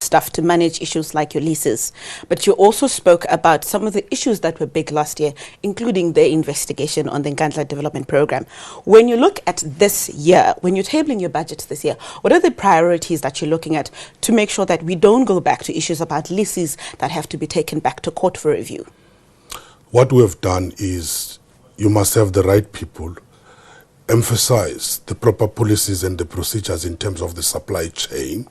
staff to manage issues like your leases. But you also spoke about some of the issues that were big last year, including the investigation on the Nkandla Development Program. When you look at this year, when you're tabling your budget this year, what are the priorities that you're looking at to make sure that we don't go back to issues about leases that have to be taken back to court for review? What we have done is you must have the right people, emphasize the proper policies and the procedures in terms of the supply chain,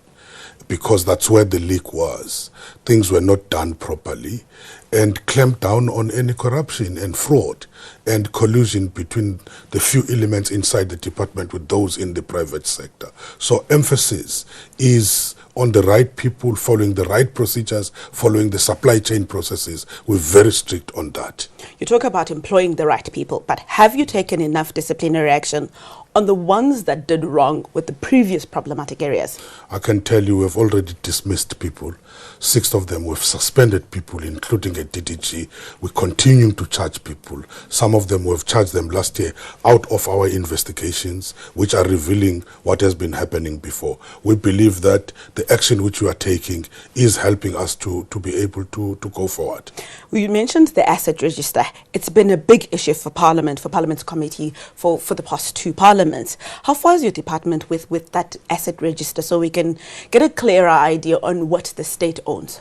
because that's where the leak was. Things were not done properly, and clamp down on any corruption and fraud and collusion between the few elements inside the department with those in the private sector. So emphasis is on the right people, following the right procedures, following the supply chain processes. We're very strict on that. You talk about employing the right people, but have you taken enough disciplinary action on the ones that did wrong with the previous problematic areas? I can tell you we've already dismissed people. 6 of them, we've suspended people, including a DDG. We're continuing to charge people. Some of them, we've charged them last year out of our investigations, which are revealing what has been happening before. We believe that the action which we are taking is helping us to be able to go forward. You mentioned the asset register. It's been a big issue for Parliament, for Parliament's committee for the past 2 parliaments. How far is your department with that asset register so we can get a clearer idea on what the state owns?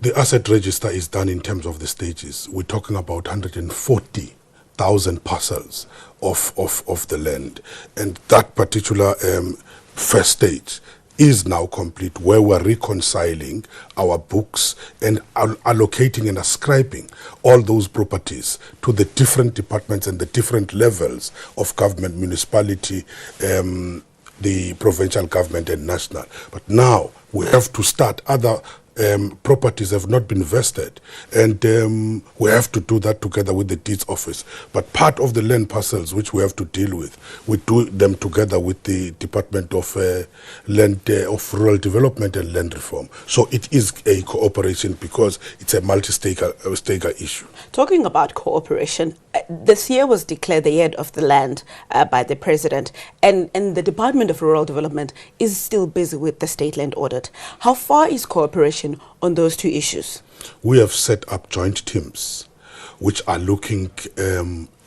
The asset register is done in terms of the stages. We're talking about 140,000 parcels of the land. And that particular first stage is now complete, where we're reconciling our books and allocating and ascribing all those properties to the different departments and the different levels of government, municipality, the provincial government and national. But now we have to start. Other properties have not been vested, and we have to do that together with the deeds office. But part of the land parcels which we have to deal with, we do them together with the Department of Land of Rural Development and Land Reform. So it is a cooperation because it's a multi-staker issue. Talking about cooperation, this year was declared the year of the land by the President, and the Department of Rural Development is still busy with the state land audit. How far is cooperation on those 2 issues? We have set up joint teams which are looking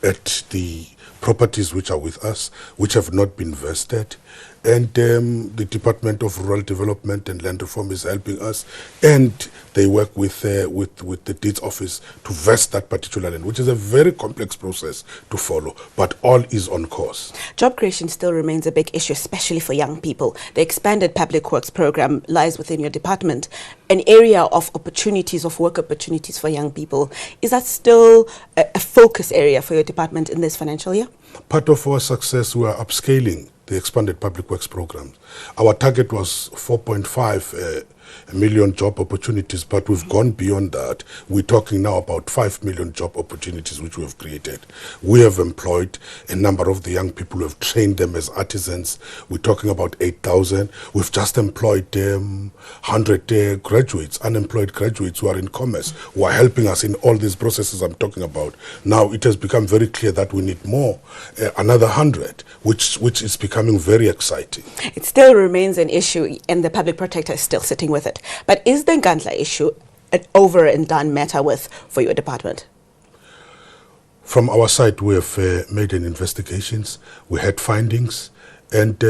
at the properties which are with us, which have not been vested, and the Department of Rural Development and Land Reform is helping us, and they work with the deeds office to vest that particular land, which is a very complex process to follow, but all is on course. Job creation still remains a big issue, especially for young people. The expanded public works program lies within your department, an area of opportunities, of work opportunities for young people. Is that still a focus area for your department in this financial year? Part of our success, we are upscaling the expanded public works programs. Our target was 4.5 million job opportunities, but we've gone beyond that. We're talking now about 5 million job opportunities which we have created. We have employed a number of the young people. We have trained them as artisans. We're talking about 8,000. We've just employed 100 graduates, unemployed graduates who are in commerce, who are helping us in all these processes I'm talking about. Now it has become very clear that we need more, another 100, which is becoming very exciting. It still remains an issue, and the public protector is still sitting with it. But is the Nkandla issue an over and done matter for your department? From our side, we have made an investigations. We had findings, and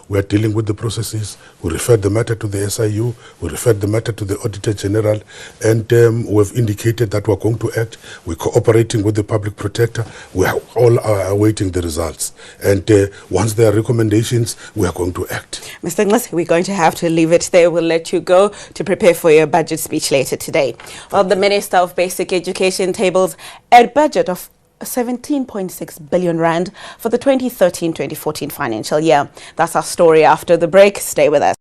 we are dealing with the processes. We referred the matter to the SIU, we referred the matter to the Auditor General, and we have indicated that we are going to act. We're cooperating with the Public Protector. We are all awaiting the results. And once there are recommendations, we are going to act. Mr. Nxesi, we're going to have to leave it there. We'll let you go to prepare for your budget speech later today. Well, the Minister of Basic Education tables a budget of 17.6 billion rand for the 2013-2014 financial year. That's our story after the break. Stay with us.